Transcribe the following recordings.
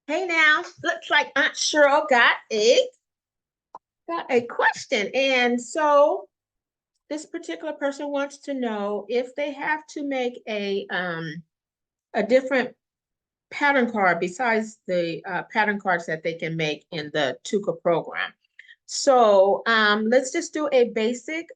Hey now, looks like Aunt Cheryl got a question. And so this particular person wants to know if they have to make a different pattern card besides the pattern cards that they can make in the Tuka program. So let's just do a basic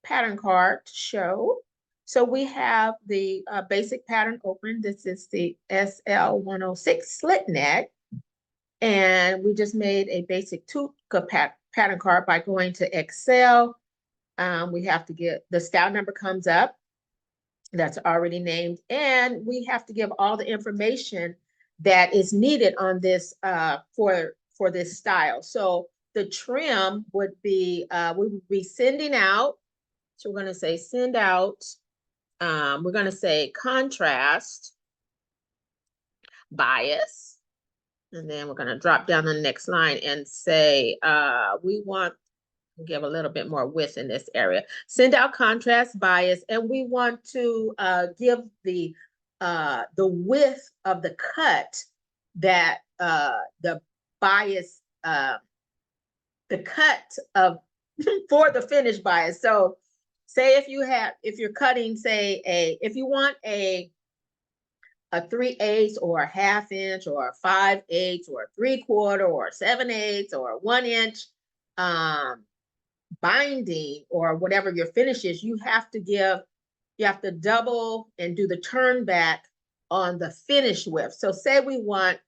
pattern card to show. So we have the basic pattern open. This is the SL106 slit neck. And we just made a basic Tuka pattern card by going to Excel. We have to get the style number comes up. That's already named. And we have to give all the information that is needed on this for this style. So the trim would be, we would be sending out. So we're going to say send out. We're going to say contrast, bias, and then we're going to drop down the next line and say we want to give a little bit more width in this area. Send out contrast, bias, and we want to give the width of the cut that the bias, the cut of for the finish bias. So say if you're cutting, say if you want a 3/8 or a 1/2 inch or a 5/8 or a 3/4 or 7/8 or a 1 inch binding or whatever your finish is, you have to double and do the turn back on the finish width. So say we want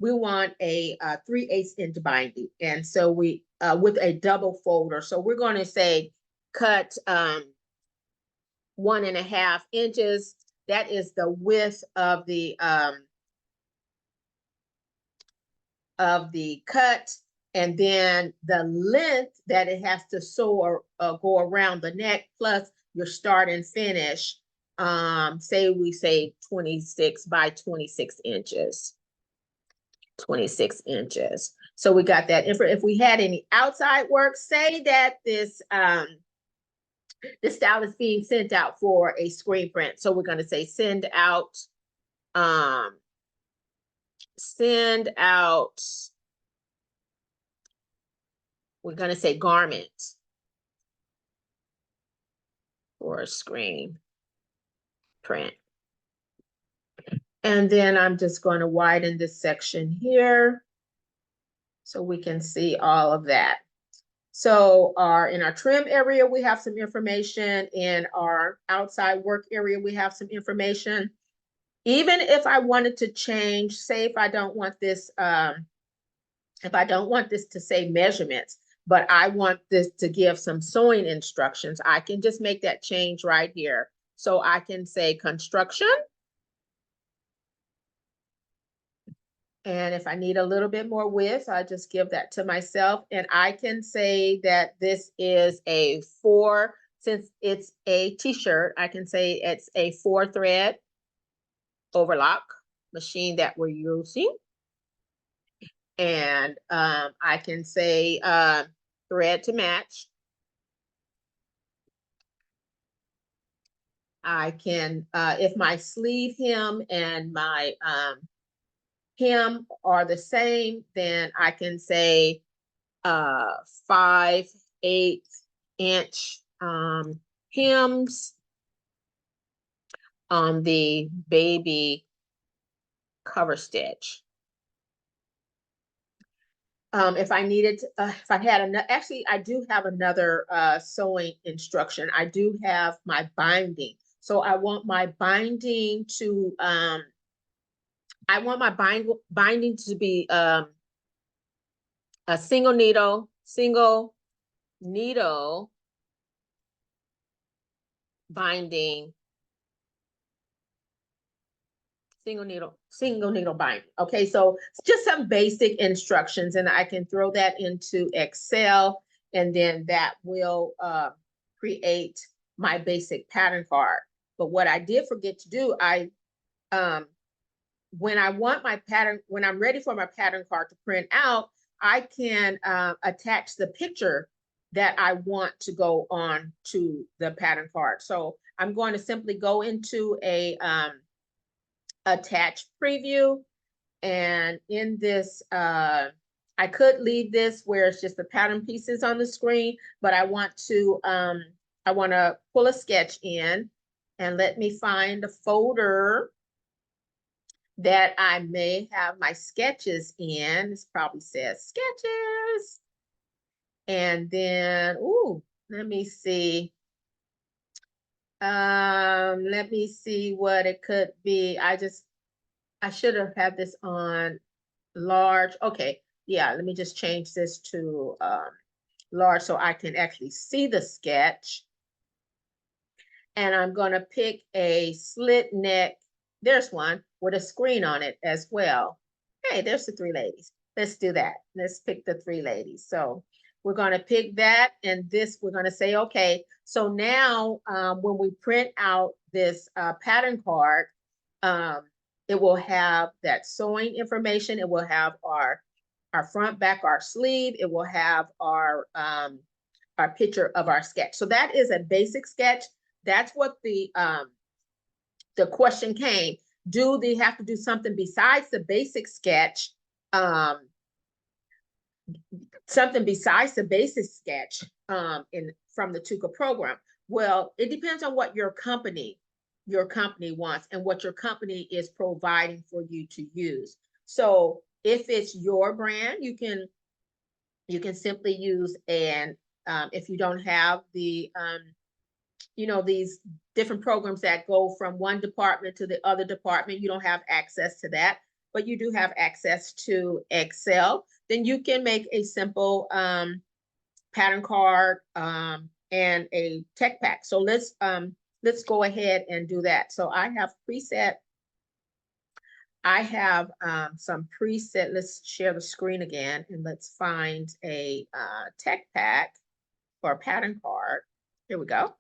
a 3/8 inch binding, and so we with a double folder. So we're going to say cut 1.5 inches. That is the width of the cut, and then the length that it has to sew or go around the neck, plus your start and finish. Say we say 26 by 26 inches. 26 inches. So we got that. If we had any outside work, say that this style is being sent out for a screen print. So we're going to say send out, we're going to say garment for a screen print. And then I'm just going to widen this section here so we can see all of that. So in our trim area, we have some information. In our outside work area, we have some information. Even if I wanted to change, say if I don't want this to say measurements, but I want this to give some sewing instructions, I can just make that change right here. So I can say construction. And if I need a little bit more width, I just give that to myself. And I can say that this is a 4, since it's a t-shirt, I can say it's a 4-thread overlock machine that we're using. And I can say thread to match. I can, if my sleeve hem and my hem are the same, then I can say 5/8 inch hems on the baby cover stitch. If I needed, if I had enough, actually, I do have another sewing instruction. I do have my binding. So I want my binding to, binding to be a single needle binding, single needle binding. Okay, so just some basic instructions, and I can throw that into Excel, and then that will create my basic pattern card. But what I did forget to do, when I want my pattern, when I'm ready for my pattern card to print out, I can attach the picture that I want to go on to the pattern card. So I'm going to simply go into a attached preview. And in this, I could leave this where it's just the pattern pieces on the screen, but I want to pull a sketch in, and let me find the folder that I may have my sketches in. This probably says sketches. And then, ooh, let me see. Let me see what it could be. I should have had this on large. Okay, yeah, let me just change this to large so I can actually see the sketch. And I'm gonna pick a slit neck. There's one with a screen on it as well. Hey, there's the three ladies. Let's do that. Let's pick the three ladies. So we're gonna pick that, and this we're gonna say, okay, so now when we print out this pattern card, it will have that sewing information. It will have our front, back, our sleeve. It will have our picture of our sketch. So that is a basic sketch. That's what the question came. Do they have to do something besides the basic sketch? Something besides the basic sketch from the Tuka program? Well, it depends on what your company wants and what your company is providing for you to use. So if it's your brand, you can simply use if you don't have the these different programs that go from one department to the other department, you don't have access to that, but you do have access to Excel, then you can make a simple pattern card and a tech pack. So let's go ahead and do that. So I have some preset. Let's share the screen again, and let's find a tech pack for a pattern card. Here we go.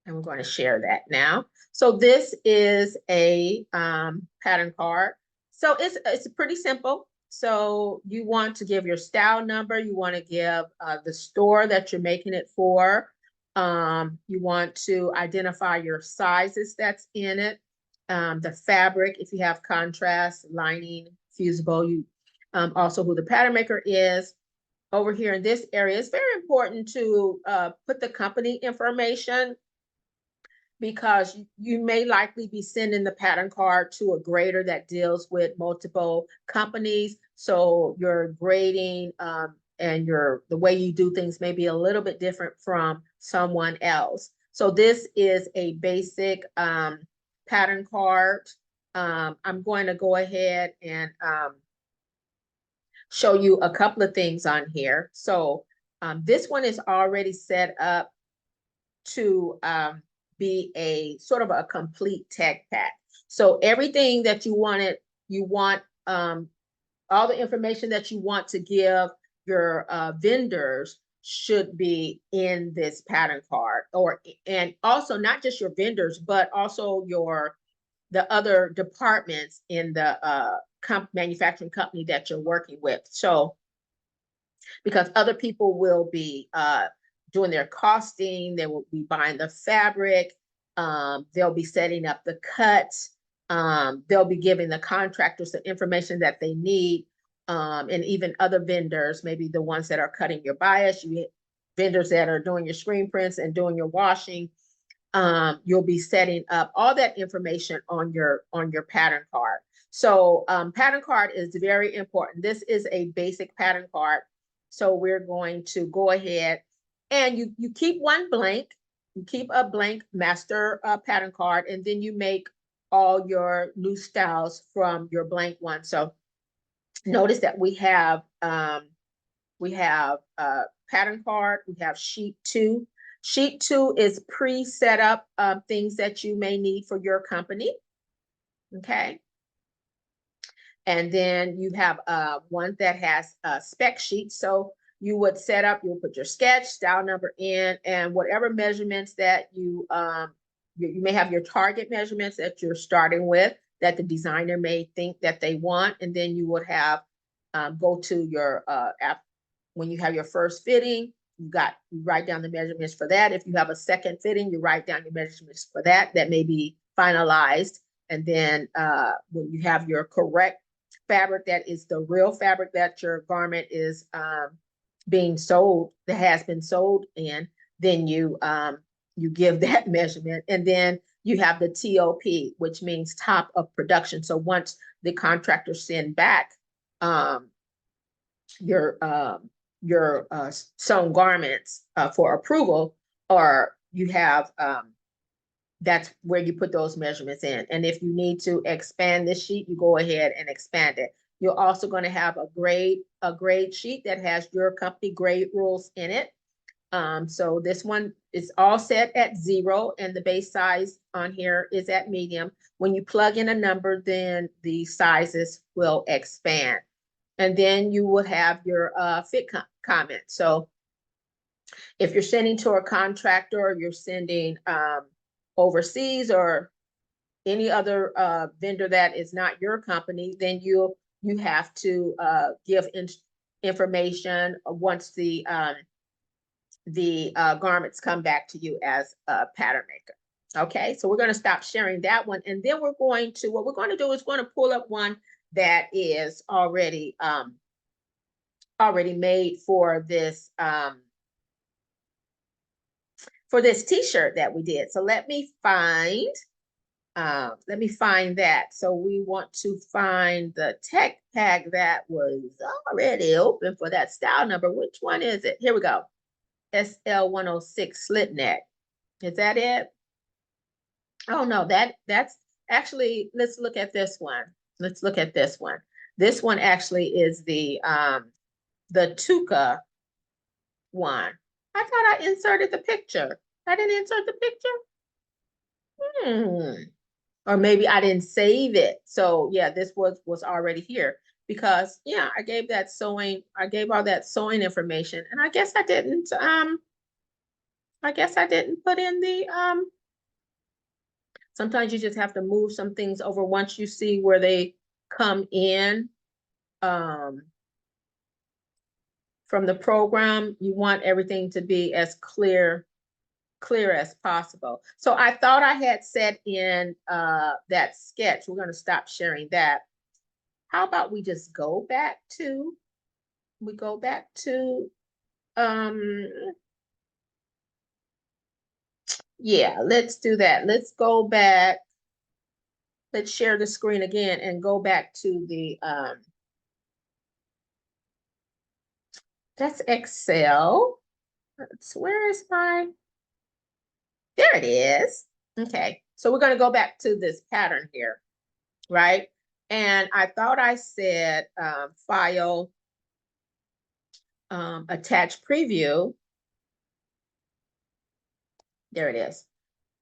And we're going to share that now. So this is a pattern card. So it's pretty simple. So you want to give your style number. You want to give the store that you're making it for. You want to identify your sizes that's in it. The fabric, if you have contrast, lining, fusible. You also who the pattern maker is. Over here in this area, it's very important to put the company information, because you may likely be sending the pattern card to a grader that deals with multiple companies. So your grading and the way you do things may be a little bit different from someone else. So this is a basic pattern card. I'm going to go ahead and show you a couple of things on here. So this one is already set up to be a sort of a complete tech pack. So everything that you want all the information that you want to give your vendors should be in this pattern card, and also not just your vendors, but also the other departments in the manufacturing company that you're working with. So because other people will be doing their costing, they will be buying the fabric, they'll be setting up the cuts, they'll be giving the contractors the information that they need, and even other vendors, maybe the ones that are cutting your bias, vendors that are doing your screen prints and doing your washing. You'll be setting up all that information on your pattern card. So pattern card is very important. This is a basic pattern card. So we're going to go ahead and you keep one blank. You keep a blank master pattern card, and then you make all your new styles from your blank one. So notice that we have pattern card, we have sheet 2. Sheet 2 is pre-set up things that you may need for your company. Okay. And then you have one that has a spec sheet. So you would set up, you'll put your sketch, style number in, and whatever measurements that you may have your target measurements that you're starting with, that the designer may think that they want. And then you would have go to your when you have your first fitting, you write down the measurements for that. If you have a second fitting, you write down your measurements for that. That may be finalized. And then when you have your correct fabric, that is the real fabric that your garment is being sold, that has been sold in, then you give that measurement. And then you have the TOP, which means top of production. So once the contractor send back your sewn garments for approval, or you have that's where you put those measurements in. And if you need to expand this sheet, you go ahead and expand it. You're also going to have a grade sheet that has your company grade rules in it. So this one is all set at 0, and the base size on here is at medium. When you plug in a number, then the sizes will expand. And then you will have your fit comment. So if you're sending to a contractor, or you're sending overseas, or any other vendor that is not your company, then you have to give information once the garments come back to you as a pattern maker. Okay, so we're going to stop sharing that one, and then what we're going to do is going to pull up one that is already made for this t-shirt that we did. So let me find that. So we want to find the tech pack that was already open for that style number. Which one is it? Here we go. SL106 slit neck. Is that it? Oh no, that's actually, let's look at this one. Let's look at this one. This one actually is the Tuka one. I thought I inserted the picture. I didn't insert the picture. Or maybe I didn't save it. So yeah, this was already here, because yeah, I gave all that sewing information, and I guess I didn't put in the sometimes you just have to move some things over once you see where they come in from the program. You want everything to be as clear as possible. So I thought I had set in that sketch. We're going to stop sharing that. How about we just go back to yeah, let's do that. Let's go back. Let's share the screen again and go back to the that's Excel. Where is my, there it is. Okay, so we're going to go back to this pattern here, right? And I thought I said file, attach preview. There it is.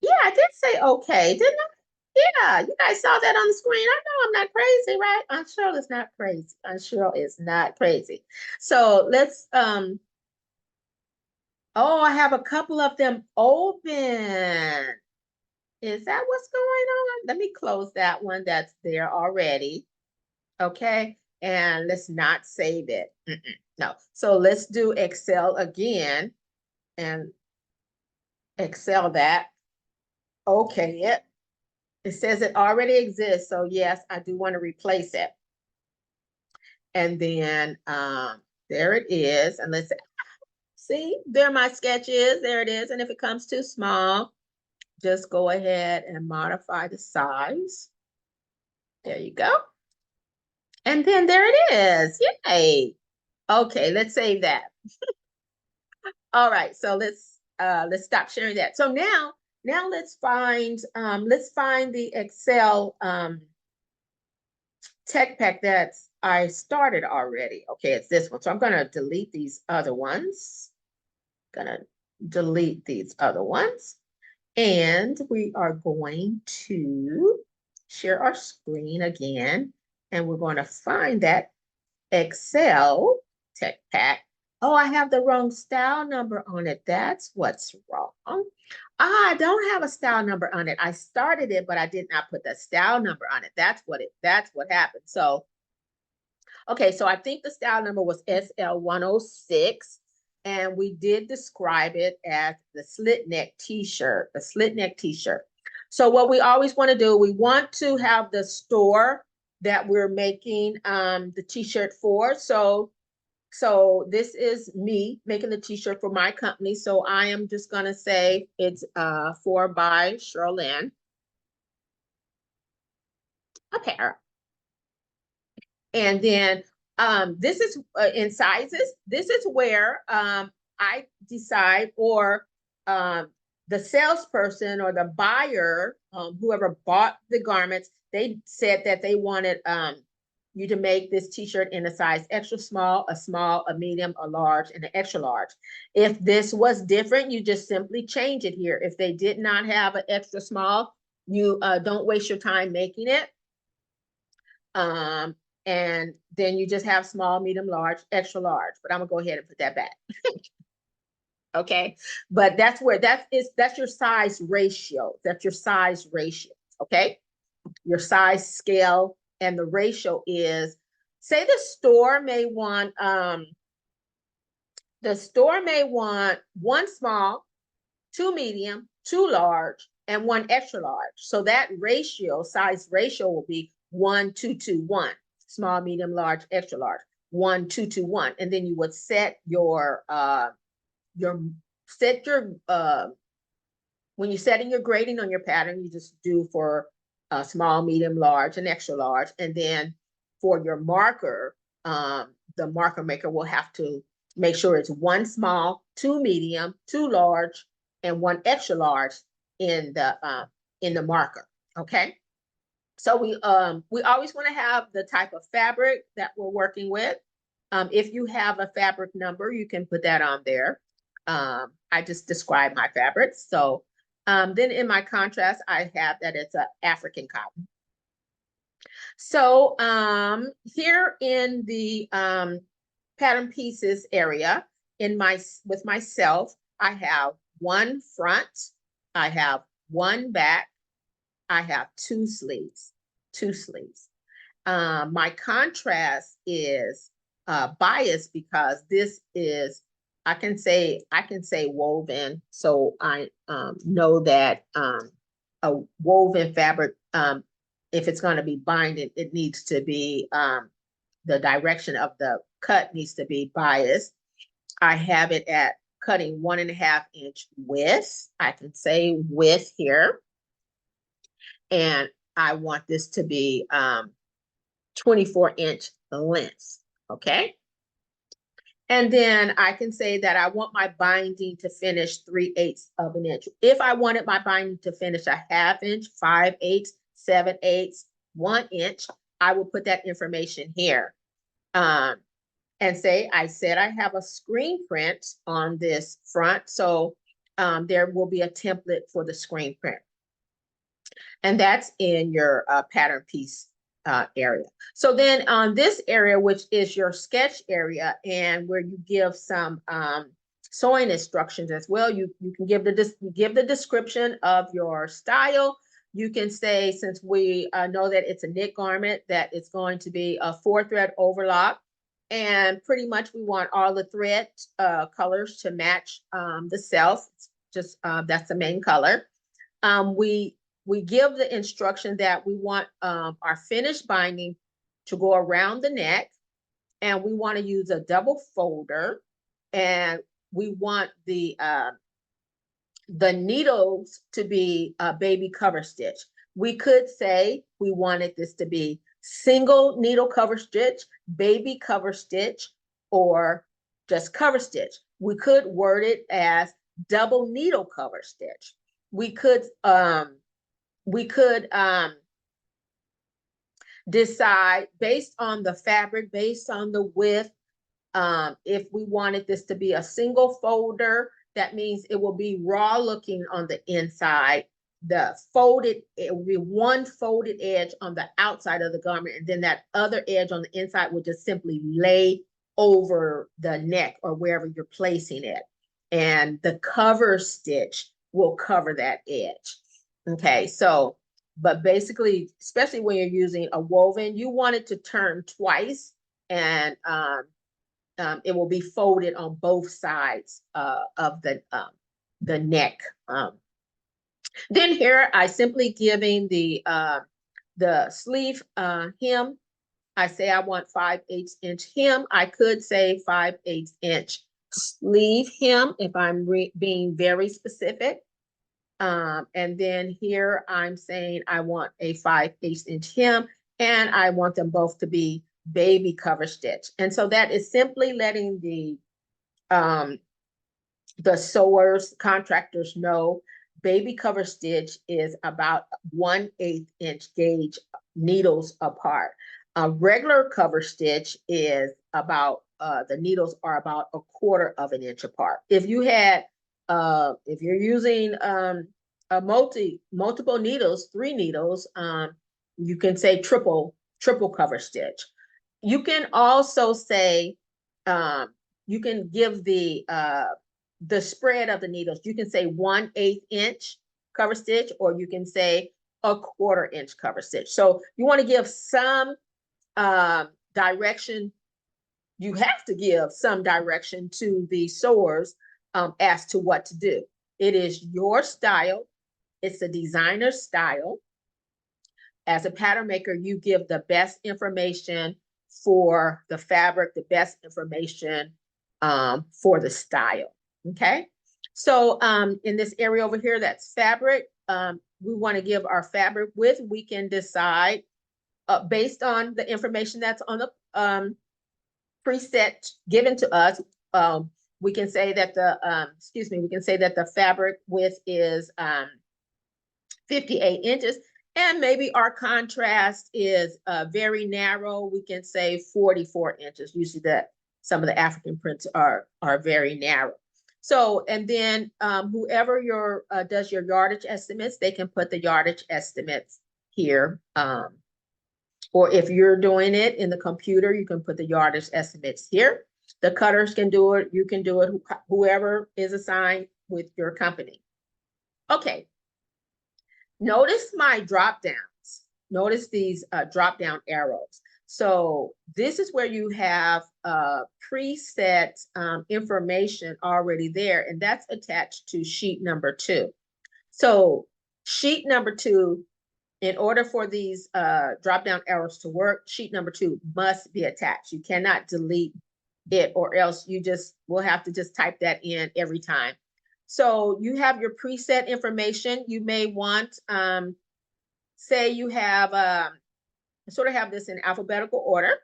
Yeah, I did say okay, didn't I? Yeah, you guys saw that on the screen. I know I'm not crazy, right? I'm sure it's not crazy. I'm sure it's not crazy. So let's oh, I have a couple of them open. Is that what's going on? Let me close that one that's there already. Okay, and let's not save it. No, so let's do Excel again and Excel that. Okay, it says it already exists, so yes, I do want to replace it. And then there it is, and let's see, there my sketch is, there it is. And if it comes too small, just go ahead and modify the size. There you go. And then there it is. Yay. Okay, let's save that. All right, so let's stop sharing that. So now let's find the Excel tech pack that I started already. Okay, it's this one. So I'm gonna delete these other ones. And we are going to share our screen again, and we're going to find that Excel tech pack. Oh, I have the wrong style number on it. That's what's wrong. I don't have a style number on it. I started it, but I did not put the style number on it. That's what happened. So, okay, so I think the style number was SL106. and we did describe it as the slit neck t-shirt, the slit neck t-shirt. So what we always want to do, we want to have the store that we're making the t-shirt for. So this is me making the t-shirt for my company. So I am just gonna say it's for by Sheryl apparel. And then this is in sizes. This is where I decide, or the salesperson or the buyer, whoever bought the garments, they said that they wanted you to make this t-shirt in a size extra small, a medium, a large, and an extra large. If this was different, you just simply change it here. If they did not have an extra small, you don't waste your time making it. And then you just have small, medium, large, extra large. But I'm gonna go ahead and put that back. Okay, but that's where that's your size ratio. That's your size ratio. Okay, your size scale, and the ratio is, say the store may want one small, two medium, two large, and one extra large. So that ratio, size ratio, will be 1, 2, 2, 1. Small, medium, large, extra large. 1, 2, 2, 1. And then you would set your when you're setting your grading on your pattern, you just do for small, medium, large, and extra large. And then for your marker, the marker maker will have to make sure it's one small, two medium, two large, and one extra large in the marker. Okay. So we always want to have the type of fabric that we're working with. If you have a fabric number, you can put that on there. I just described my fabrics. So then in my contrast, I have that it's an African cotton. So here in the pattern pieces area, with myself, I have one front, I have one back, I have two sleeves. My contrast is biased because this is, I can say woven. So I know that a woven fabric, if it's going to be binded, it needs to be, the direction of the cut needs to be biased. I have it at cutting 1.5 inch width. I can say width here. And I want this to be 24 inch length. Okay. And then I can say that I want my binding to finish 3/8 of an inch. If I wanted my binding to finish a 1/2 inch, 5/8, 7/8, 1 inch, I will put that information here. And say, I said I have a screen print on this front. So there will be a template for the screen print. And that's in your pattern piece area. So then on this area, which is your sketch area, and where you give some sewing instructions as well, you can give the description of your style. You can say, since we know that it's a knit garment, that it's going to be a 4-thread overlock, and pretty much we want all the thread colors to match the self. Just that's the main color. We give the instruction that we want our finished binding to go around the neck, and we want to use a double folder, and we want the needles to be a baby cover stitch. We could say we wanted this to be single needle cover stitch, baby cover stitch, or just cover stitch. We could word it as double needle cover stitch. We could decide based on the fabric, based on the width, if we wanted this to be a single folder, that means it will be raw looking on the inside. It will be one folded edge on the outside of the garment, and then that other edge on the inside will just simply lay over the neck or wherever you're placing it. And the cover stitch will cover that edge. Okay, so, but basically, especially when you're using a woven, you want it to turn twice, and it will be folded on both sides of the neck. Then here I simply giving the sleeve hem. I say I want 5/8 inch hem. I could say 5/8 inch sleeve hem if I'm being very specific. And then here I'm saying I want a 5/8 inch hem, and I want them both to be baby cover stitch. And so that is simply letting the sewers, contractors know baby cover stitch is about 1/8 inch gauge needles apart. A regular cover stitch is about, the needles are about 1/4 of an inch apart. If you had, if you're using a multiple needles, 3 needles, you can say triple cover stitch. You can also say, you can give the spread of the needles. You can say 1/8 inch cover stitch, or you can say 1/4 inch cover stitch. So you want to give some direction. You have to give some direction to the sewers as to what to do. It is your style. It's a designer style. As a pattern maker, you give the best information for the fabric, the best information for the style. Okay. So in this area over here, that's fabric. We want to give our fabric width. We can decide based on the information that's on the preset given to us. We can say that we can say that the fabric width is 58 inches, and maybe our contrast is very narrow. We can say 44 inches. Usually that some of the African prints are very narrow. So, and then whoever does your yardage estimates, they can put the yardage estimates here. Or if you're doing it in the computer, you can put the yardage estimates here. The cutters can do it. You can do it, whoever is assigned with your company. Okay. Notice my drop downs. Notice these drop down arrows. So this is where you have preset information already there, and that's attached to sheet number 2. So sheet number 2, in order for these drop down arrows to work, sheet number 2 must be attached. You cannot delete it, or else you will have to just type that in every time. So you have your preset information. You may want, say you have, sort of have this in alphabetical order.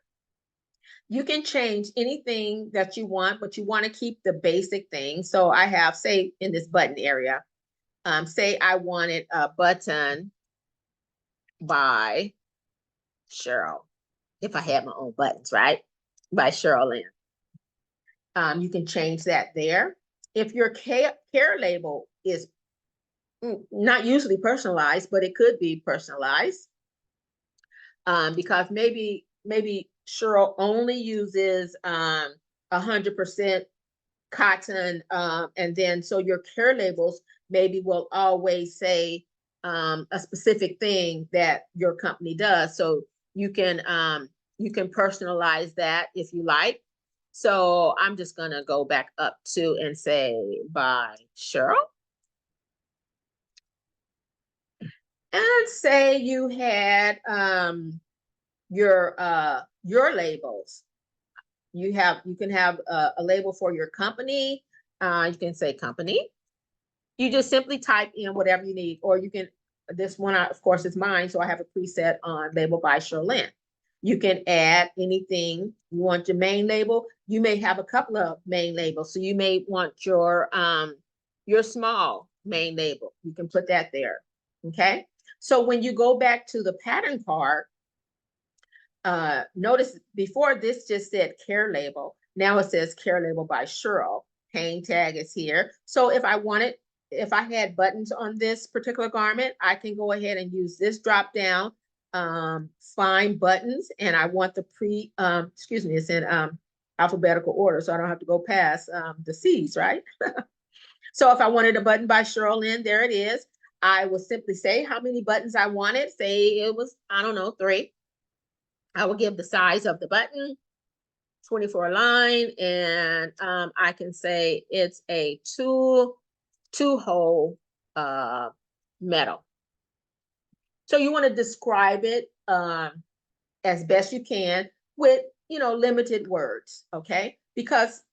You can change anything that you want, but you want to keep the basic things. So I have, say in this button area, say I wanted a button by Sheryl, if I had my own buttons, right? By Sheryl. You can change that there. If your care label is not usually personalized, but it could be personalized, because maybe Sheryl only uses 100% cotton, and then so your care labels maybe will always say a specific thing that your company does. So you can personalize that if you like. So I'm just gonna go back up to and say by Sheryl. And say you had your labels. You can have a label for your company. You can say company. You just simply type in whatever you need, or you can, this one, of course, is mine, so I have a preset on label by Sheryl. You can add anything. You want your main label. You may have a couple of main labels, so you may want your small main label. You can put that there. Okay. So when you go back to the pattern card, notice before this just said care label. Now it says care label by Sheryl. Hang tag is here. So if I had buttons on this particular garment, I can go ahead and use this drop down, find buttons, and I want the it's in alphabetical order, so I don't have to go past the C's, right? So if I wanted a button by Sheryl, there it is. I will simply say how many buttons I wanted. Say it was, I don't know, 3. I will give the size of the button. 24 line, and I can say it's a two-hole metal. So you want to describe it as best you can with, limited words, okay? Because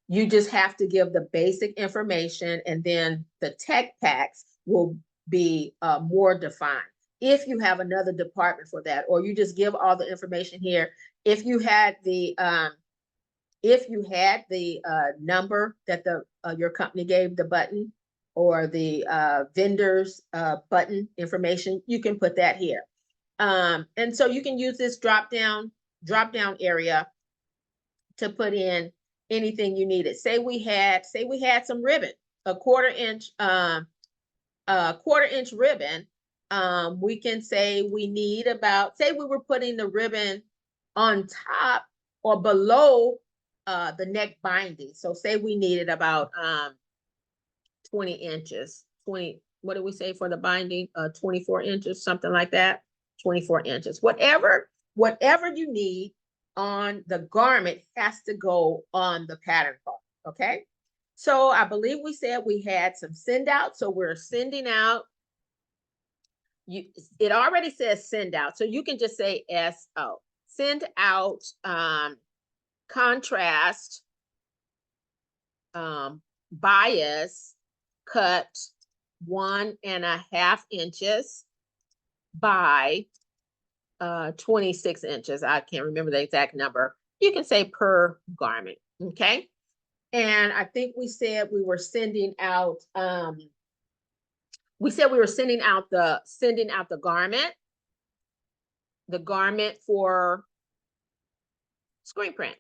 you just have to give the basic information, and then the tech packs will be more defined. If you have another department for that, or you just give all the information here. If you had the number that your company gave the button, or the vendor's button information, you can put that here. And so you can use this drop down area to put in anything you needed. Say we had some ribbon, a quarter inch ribbon. We can say we need say we were putting the ribbon on top or below the neck binding. So say we needed about 20 inches, what do we say for the binding? 24 inches, something like that. 24 inches, whatever you need on the garment has to go on the pattern card. Okay. So I believe we said we had some send out. So we're sending out. It already says send out. So you can just say SO. Send out contrast bias cut 1.5 inches by 26 inches. I can't remember the exact number. You can say per garment. Okay. And I think we said we were sending out, the garment for screen print,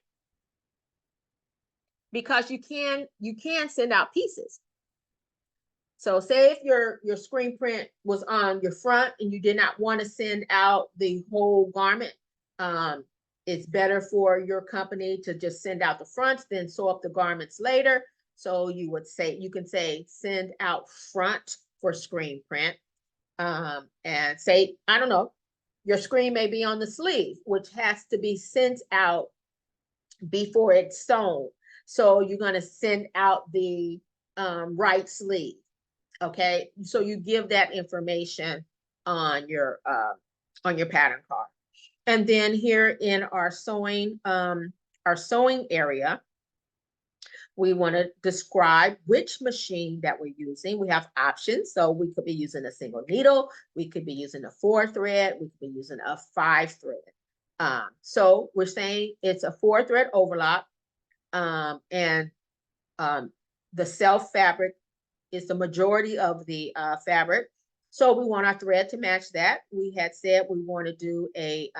because you can send out pieces. So say if your screen print was on your front and you did not want to send out the whole garment, it's better for your company to just send out the fronts, then sew up the garments later. So you can say send out front for screen print, and say, I don't know, your screen may be on the sleeve, which has to be sent out before it's sewn. So you're going to send out the right sleeve. Okay, so you give that information on your pattern card. And then here in our sewing area, we want to describe which machine that we're using. We have options. So we could be using a single needle, we could be using a 4-thread, we could be using a 5-thread. So we're saying it's a 4-thread overlock, and the self fabric is the majority of the fabric. So we want our thread to match that. We had said we want to do a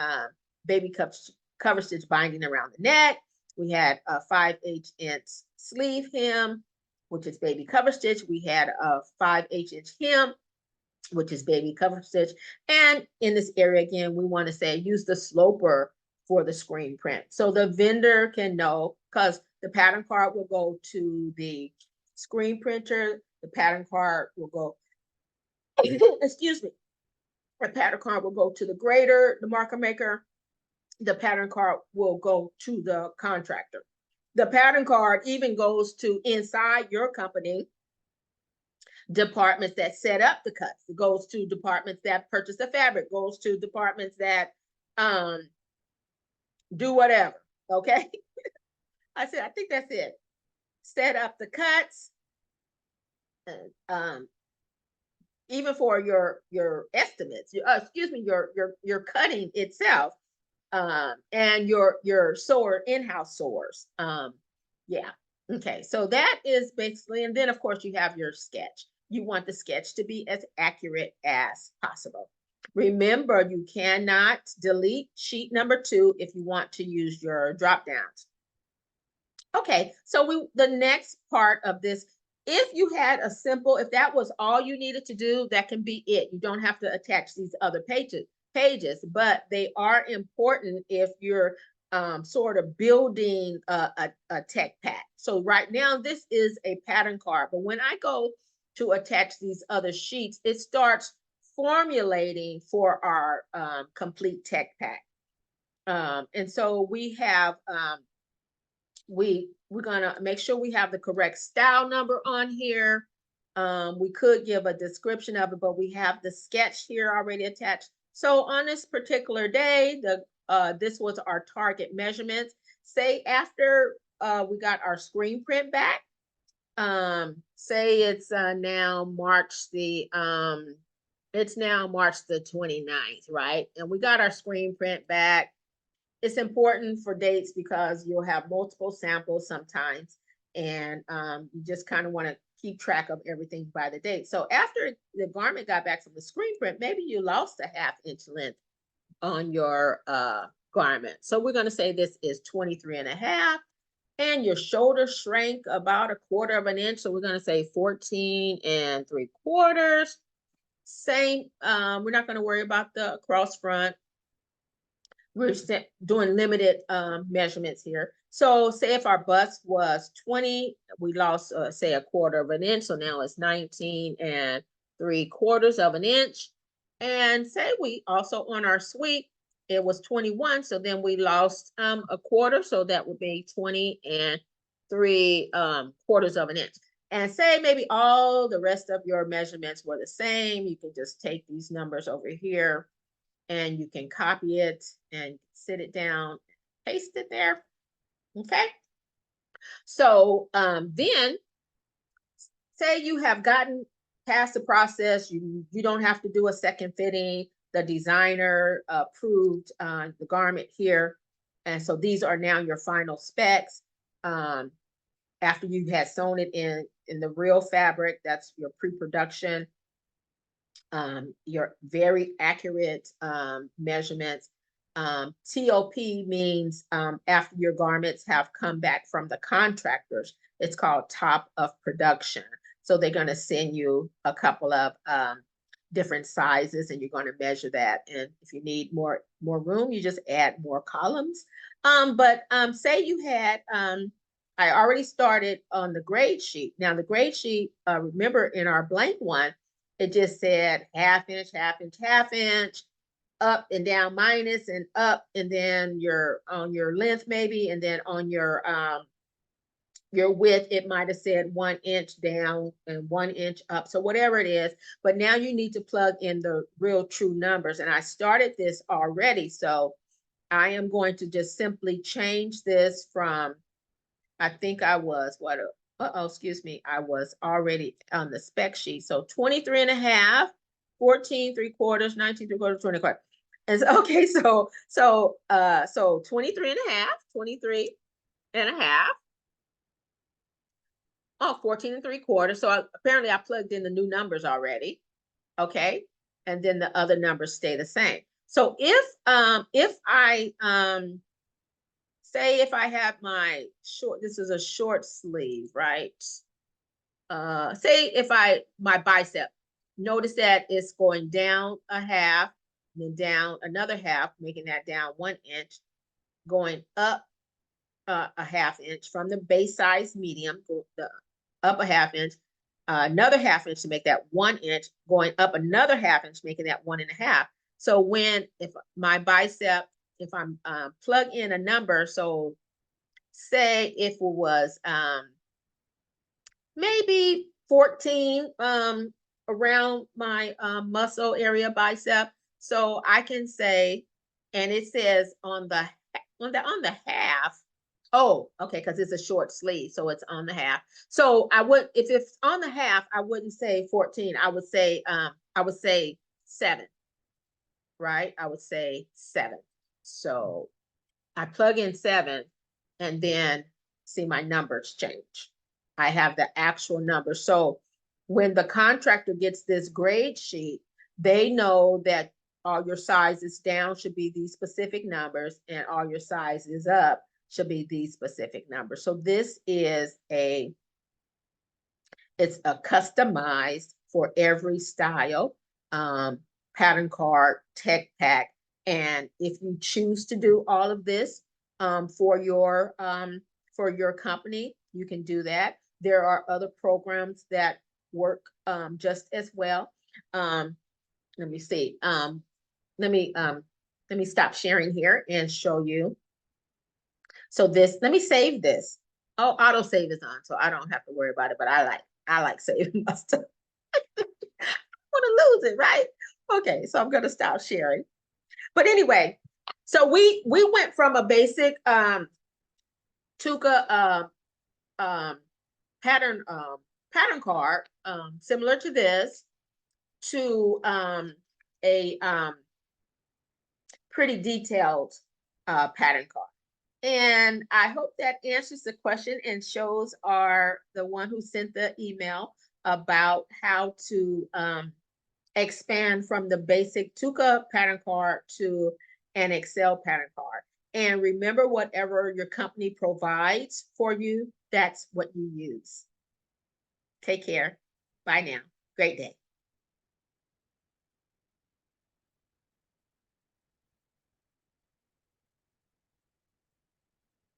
baby cover stitch binding around the neck. We had a 5/8" sleeve hem, which is baby cover stitch. We had a 5/8" hem, which is baby cover stitch. And in this area, again, we want to say use the sloper for the screen print. So the vendor can know, because the pattern card will go to the screen printer. The pattern card will go, excuse me, the pattern card will go to the grader, the marker maker. The pattern card will go to the contractor. The pattern card even goes to inside your company departments that set up the cuts. It goes to departments that purchase the fabric, goes to departments that do whatever. Okay. I think that's it. Set up the cuts. Even for your estimates, your cutting itself, and your in-house sewers. Yeah. Okay. So that is basically, and then of course you have your sketch. You want the sketch to be as accurate as possible. Remember, you cannot delete sheet number 2 if you want to use your drop downs. Okay. So the next part of this, if you had if that was all you needed to do, that can be it. You don't have to attach these other pages, but they are important if you're sort of building a tech pack. So right now, this is a pattern card, but when I go to attach these other sheets, it starts formulating for our complete tech pack. And so we have, we're gonna make sure we have the correct style number on here. We could give a description of it, but we have the sketch here already attached. So on this particular day, this was our target measurements. Say after we got our screen print back, say it's now March the 29th, right? And we got our screen print back. It's important for dates because you'll have multiple samples sometimes, and you just kind of want to keep track of everything by the date. So after the garment got back from the screen print, maybe you lost a 1/2 inch length on your garment. So we're going to say this is 23.5, and your shoulder shrank about 1/4 of an inch. So we're going to say 14 3/4. Same, we're not going to worry about the cross front. We're doing limited measurements here. So say if our bust was 20, we lost say 1/4 of an inch. So now it's 19 3/4 of an inch. And say we also on our sweep, it was 21. So then we lost 1/4. So that would be 20 3/4 of an inch. And say maybe all the rest of your measurements were the same. You can just take these numbers over here and you can copy it and sit it down, paste it there. Okay. So then say you have gotten past the process, you don't have to do a second fitting. The designer approved the garment here. And so these are now your final specs. After you had sewn it in the real fabric, that's your pre-production. Your very accurate measurements. TOP means after your garments have come back from the contractors, it's called top of production. So they're going to send you a couple of different sizes, and you're going to measure that. And if you need more room, you just add more columns. But say you had, I already started on the grade sheet. Now the grade sheet, remember in our blank one, it just said 1/2 inch, 1/2 inch, 1/2 inch, up and down minus and up, and then on your length maybe, and then on your width, it might have said 1 inch down and 1 inch up. So whatever it is, but now you need to plug in the real true numbers. And I started this already. So I am going to just simply change this from, I think I was, excuse me, I was already on the spec sheet. So 23.5, 14 3/4, 19 3/4, 20/4. And so, okay, so 23.5, 23.5. Oh, 14 3/4. So apparently I plugged in the new numbers already. Okay. And then the other numbers stay the same. So if I say if I have my this is a short sleeve, right? Say if my bicep, notice that it's going down 1/2, then down another 1/2, making that down 1 inch, going up a 1/2 inch from the base size medium, up a 1/2 inch, another 1/2 inch to make that 1 inch, going up another 1/2 inch, making that 1.5. So if my bicep, if I'm plug in a number, so say if it was maybe 14 around my muscle area bicep, so I can say, and it says on the 1/2. Oh, okay, because it's a short sleeve, so it's on the 1/2. So I would, if it's on the 1/2, I wouldn't say 14. I would say 7, right? I would say 7. So I plug in 7, and then see my numbers change. I have the actual number. So when the contractor gets this grade sheet, they know that all your sizes down should be these specific numbers, and all your sizes up should be these specific numbers. So this is it's a customized for every style pattern card, tech pack. And if you choose to do all of this for your company, you can do that. There are other programs that work just as well. Let me see. Let me let me stop sharing here and show you. So this, let me save this. Oh, auto save is on, so I don't have to worry about it, but I like saving my stuff. I want to lose it, right? Okay, so I'm gonna stop sharing. But anyway, so we went from a basic Tuka pattern pattern card similar to this to a pretty detailed pattern card. And I hope that answers the question and shows the one who sent the email about how to expand from the basic Tuka pattern card to an Excel pattern card. And remember, whatever your company provides for you, that's what you use. Take care. Bye now. Great day.